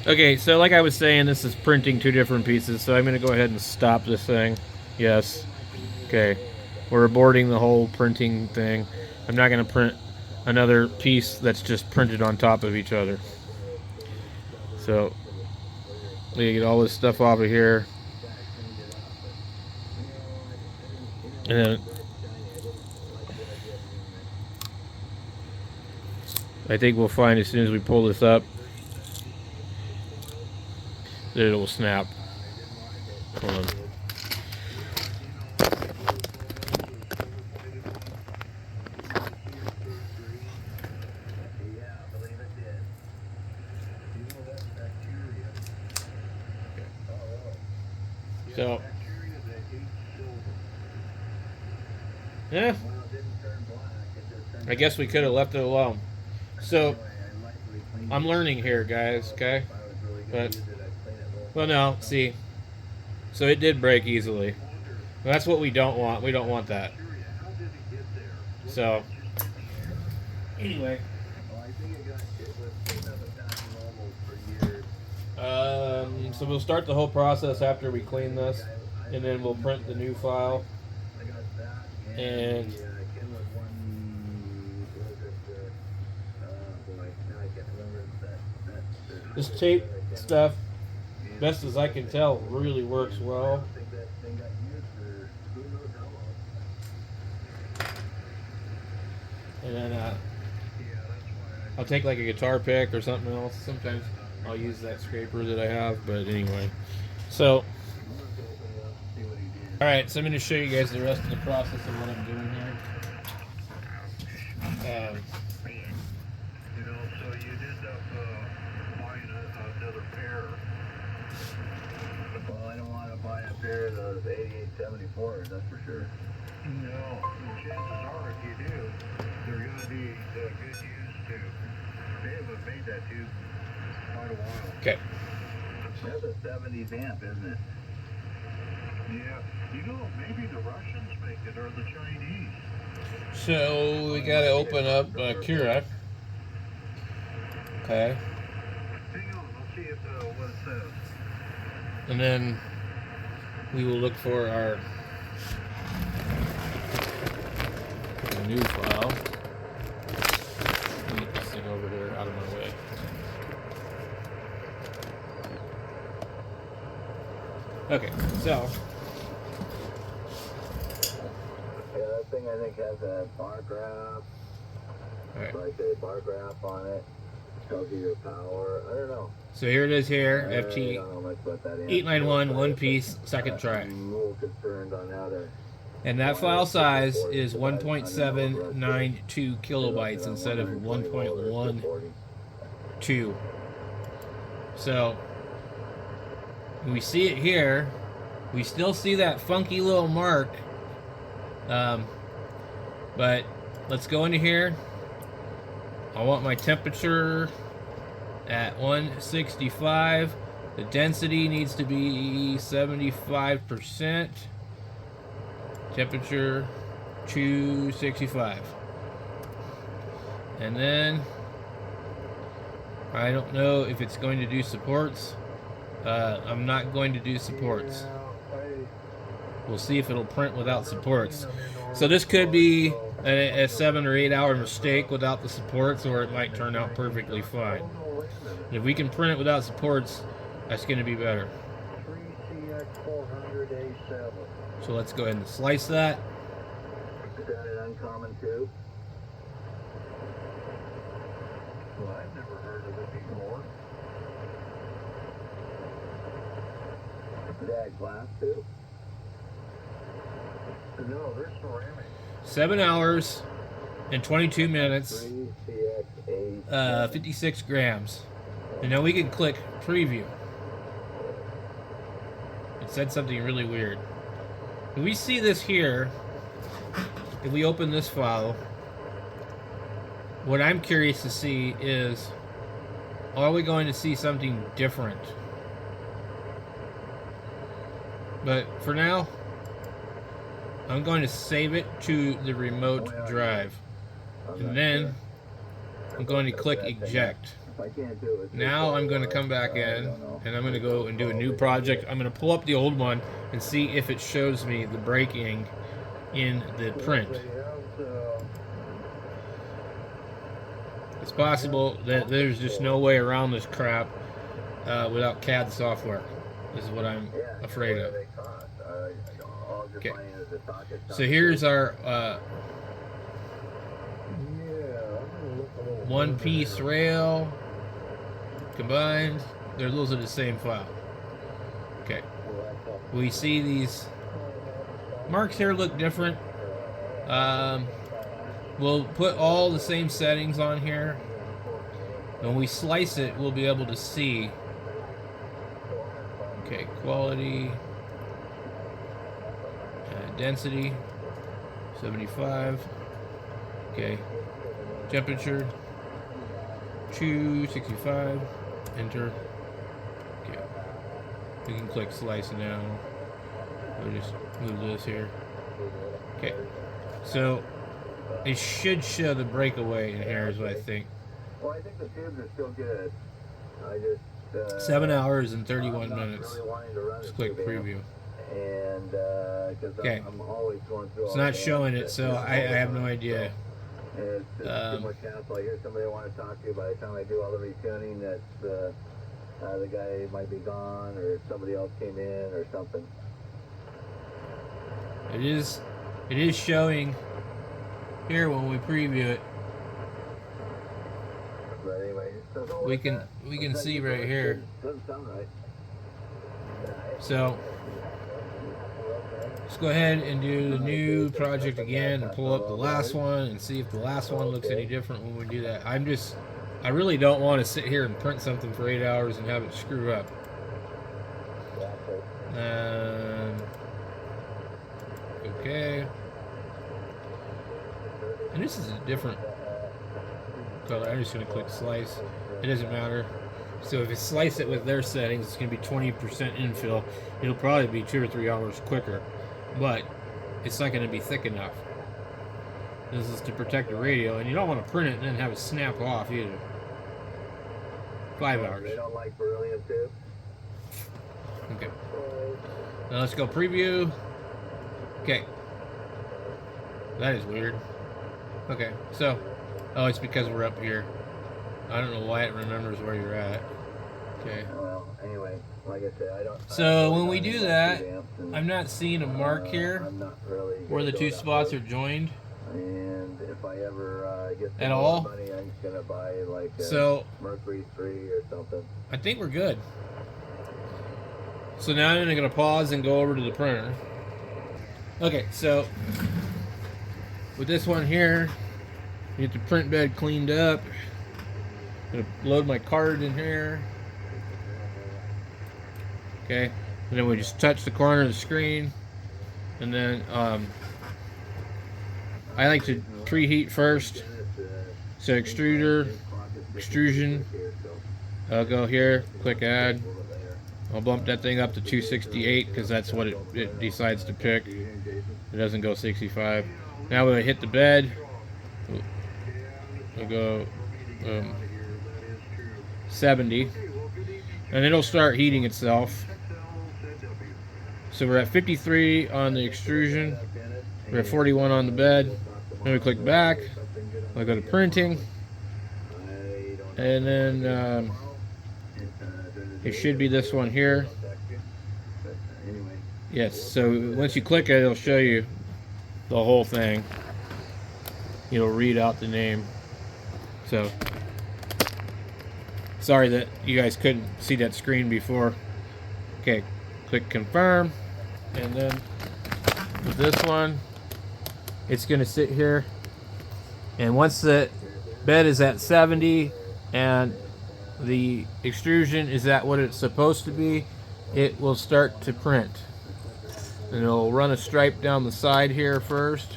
Okay, so like I was saying, this is printing two different pieces, so I'm going to go ahead and stop this thing. Yes. Okay. We're aborting the whole printing thing. I'm not going to print another piece that's just printed on top of each other. So, we get all this stuff off of here. And then I think we'll find as soon as we pull this up that it will snap. Hold on. So, yeah, I guess we could have left it alone. So, I'm learning here, guys, okay? But, well, no, see. So it did break easily. That's what we don't want. We don't want that. So, anyway. So we'll start the whole process after we clean this, and then we'll print the new file. And this tape stuff, best as I can tell, really works well. And then I'll take like a guitar pick or something else. Sometimes I'll use that scraper that I have, but anyway. So, alright, so I'm going to show you guys the rest of the process of what I'm doing here. So you'd end up buying another pair. Well, I don't want to buy a pair of those 8874s, that's for sure. No, the chances are if you do, they're going to be good use too. They haven't made that tube quite a while. Okay. That's a 70s amp, isn't it? Yeah. You know, maybe the Russians make it, or the Chinese. So we got to open up Kira. Okay. Hang on, I'll see if, what it says. And then we will look for our new file. Let me get this thing over here out of my way. Okay, so Yeah, that thing I think has a bar graph. right. Like a bar graph on it. Tells you your power. I don't know. So here it is here, FT891, one piece, second try. I'm a little concerned on how to. And that file size is 1.792 kilobytes instead of 1.12. So we see it here. We still see that funky little mark. But let's go into here. I want my temperature at 165. The density needs to be 75%. Temperature 265. And then I don't know if it's going to do supports. I'm not going to do supports. We'll see if it'll print without supports. So this could be a 7 or 8 hour mistake without the supports, or it might turn out perfectly fine. If we can print it without supports, that's going to be better. So let's go ahead and slice that. Is that an uncommon tube? Well, I've never heard of it before. Is that glass tube? No, they're ceramic. 7 hours and 22 minutes. 56 grams. And now we can click preview. It said something really weird. If we see this here, if we open this file, what I'm curious to see is, are we going to see something different? But for now, I'm going to save it to the remote drive. And then I'm going to click eject. Now I'm going to come back in, and I'm going to go and do a new project. I'm going to pull up the old one and see if it shows me the braking in the print. It's possible that there's just no way around this crap without CAD software, is what I'm afraid of. Okay, so here's our one-piece rail combined. Those are the same file. Okay, we see these marks here look different. We'll put all the same settings on here. When we slice it, we'll be able to see. Okay, quality, density, 75. Okay, temperature, 265. Enter. Okay, we can click slice now. We'll just move this here. Okay, so it should show the breakaway in here, is what I think. Well, I think the tubes are still good. I just 7 hours and 31 minutes. Really Just click preview. And okay, I'm always going through. It's not showing it, so I have no idea. It's too much hassle. I hear somebody I want to talk to. By the time I do all the retuning, that's the guy might be gone, or somebody else came in, or something. It is showing here when we preview it. But anyway, we can see right here. Doesn't sound right. So let's go ahead and do the new project again and pull up the last one and see if the last one looks any different when we do that. I really don't want to sit here and print something for 8 hours and have it screw up. Okay. And this is a different color. I'm just going to click slice. It doesn't matter. So if you slice it with their settings, it's going to be 20% infill. It'll probably be 2 or 3 hours quicker, but it's not going to be thick enough. This is to protect the radio, and you don't want to print it and then have it snap off either. 5 hours. They don't like beryllium too. Okay. Now let's go preview. Okay. That is weird. Okay, so, oh, it's because we're up here. I don't know why it remembers where you're at. Okay. Well, anyway, like I said, I don't. So when we do that, I'm not seeing a mark here where the two spots are joined. And if I ever get at all, money, I'm just gonna buy like so Mercury 3 or something. I think we're good. So now I'm gonna pause and go over to the printer. Okay, so with this one here, get the print bed cleaned up. I'm gonna load my card in here. Okay, and then we just touch the corner of the screen, and then I like to preheat first. So extrusion. I'll go here, click add. I'll bump that thing up to 268 because that's what it decides to pick. It doesn't go 65. Now we'll hit the bed. We'll go 70, and it'll start heating itself. So we're at 53 on the extrusion. We're at 41 on the bed. Then we click back. I'll go to printing, and then it should be this one here. Yes. So once you click it, it'll show you the whole thing. It'll read out the name. So sorry that you guys couldn't see that screen before. Okay, click confirm, and then with this one, it's going to sit here, and once the bed is at 70 and the extrusion is at what it's supposed to be, it will start to print. And it'll run a stripe down the side here first,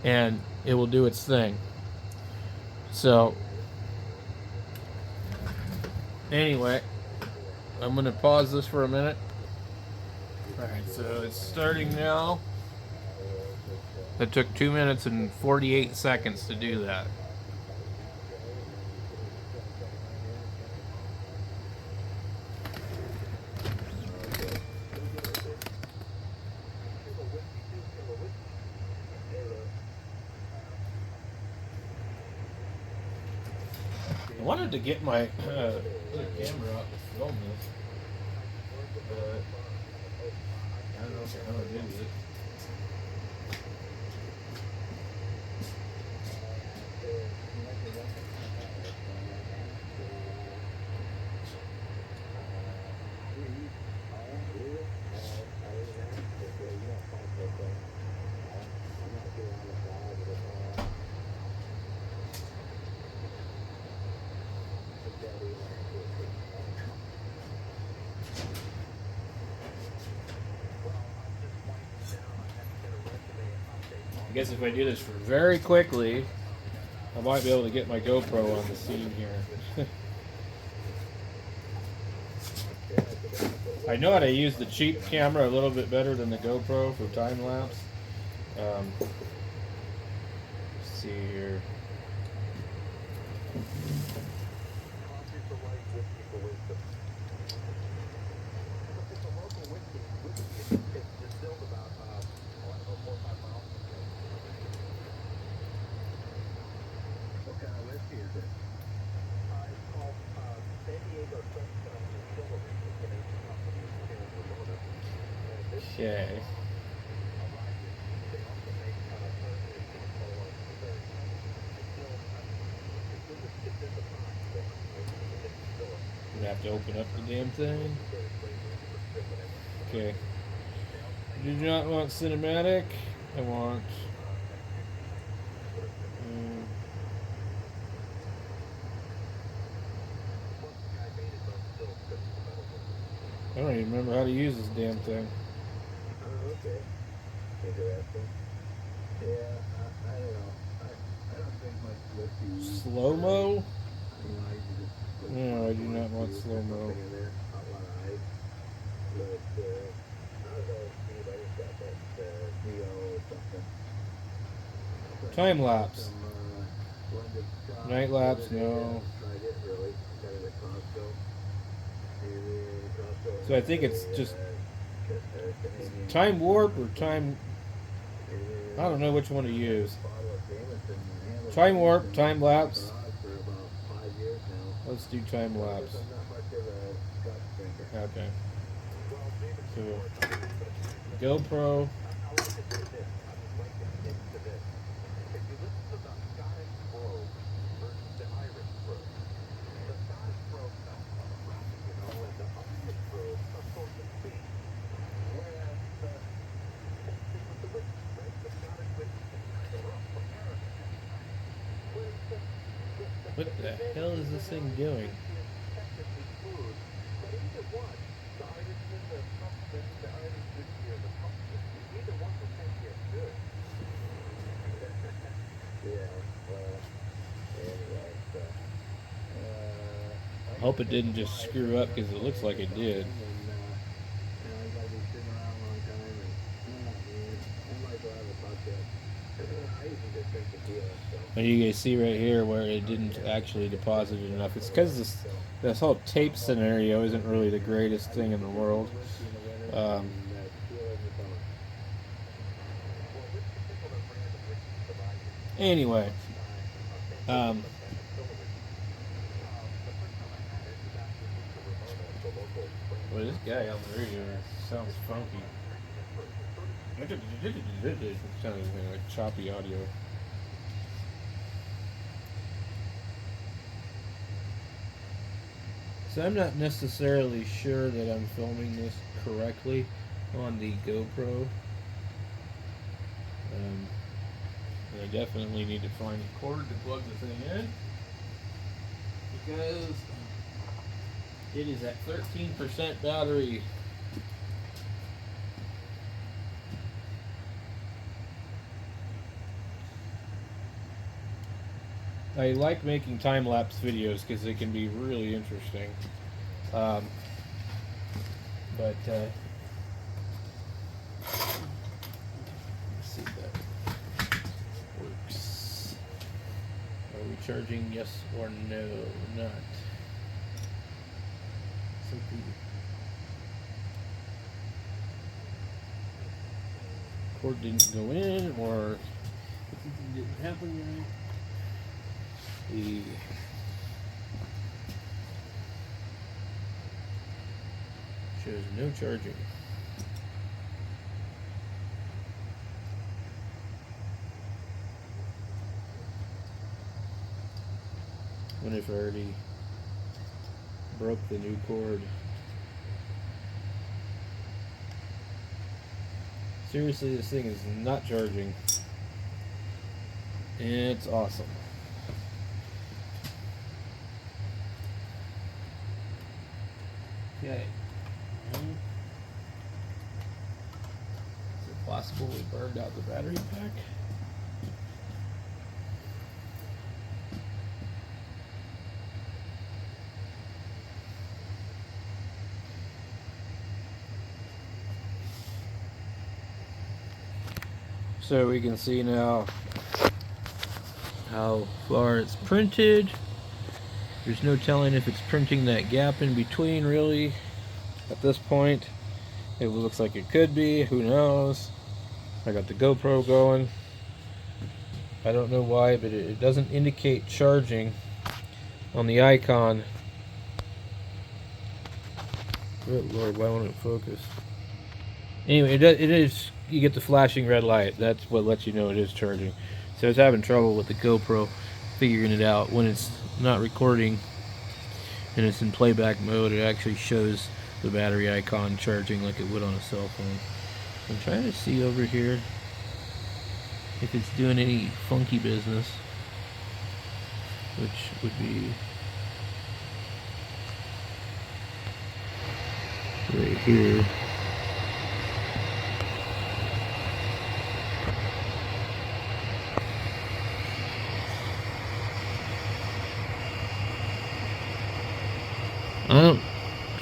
and it will do its thing. So anyway, I'm going to pause this for a minute. Alright, so it's starting now. It took 2 minutes and 48 seconds to do that. I wanted to get my other camera out to film this, but I don't know how to do it. I guess if I do this very quickly, I might be able to get my GoPro on the scene here. I know how to use the cheap camera a little bit better than the GoPro for time lapse. Let's see here. Okay. I'm gonna have to open up the damn thing. Okay. I do not want cinematic. I want. I don't even remember how to use this damn thing. Oh, okay. Interesting. Yeah, I don't know. I don't think much whiskey. Slow-mo? I No, I do not want slow-mo. But, I don't know if anybody's got that Neo or something. Time lapse. Night lapse, no. Tried it really. Got it at Costco. So I think it's just time warp or time. I don't know which one to use. Time warp, time lapse. Let's do time lapse. Okay. So GoPro. What the hell is this thing doing? I hope it didn't just screw up because it looks like it did. And you guys see right here where it didn't actually deposit enough. It's because this whole tape scenario isn't really the greatest thing in the world. Anyway, well, this guy on the radio sounds funky. It sounds like choppy audio. So I'm not necessarily sure that I'm filming this correctly on the GoPro. I definitely need to find a cord to plug the thing in because it is at 13% battery. I like making time-lapse videos because they can be really interesting. But let's see if that works. Are we charging yes or no? Not. Something. Cord didn't go in, or something didn't happen right. shows no charging. I wonder if I already broke the new cord. Seriously, this thing is not charging. It's awesome. Okay. Is it possible we burned out the battery pack? So we can see now how far it's printed. There's no telling if it's printing that gap in between, really. At this point, it looks like it could be. Who knows? I got the GoPro going. I don't know why, but it doesn't indicate charging on the icon. Good Lord, why won't it focus? Anyway, it is. You get the flashing red light. That's what lets you know it is charging. So I was having trouble with the GoPro figuring it out. When it's not recording and it's in playback mode, it actually shows the battery icon charging like it would on a cell phone. I'm trying to see over here if it's doing any funky business, which would be right here.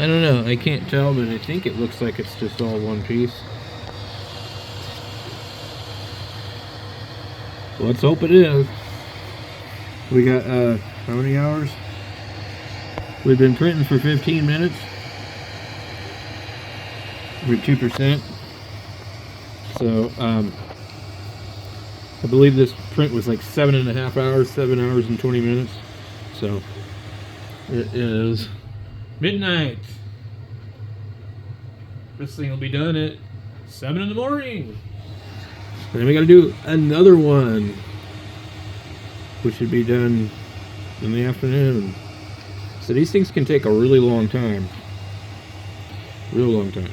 I don't know. I can't tell, but I think it looks like it's just all one piece. Let's hope it is. We got how many hours? We've been printing for 15 minutes. We're 2%. So I believe this print was like 7.5 hours, 7 hours and 20 minutes. So it is midnight. This thing will be done at 7 in the morning. And then we got to do another one, which should be done in the afternoon. So these things can take a really long time. Real long time.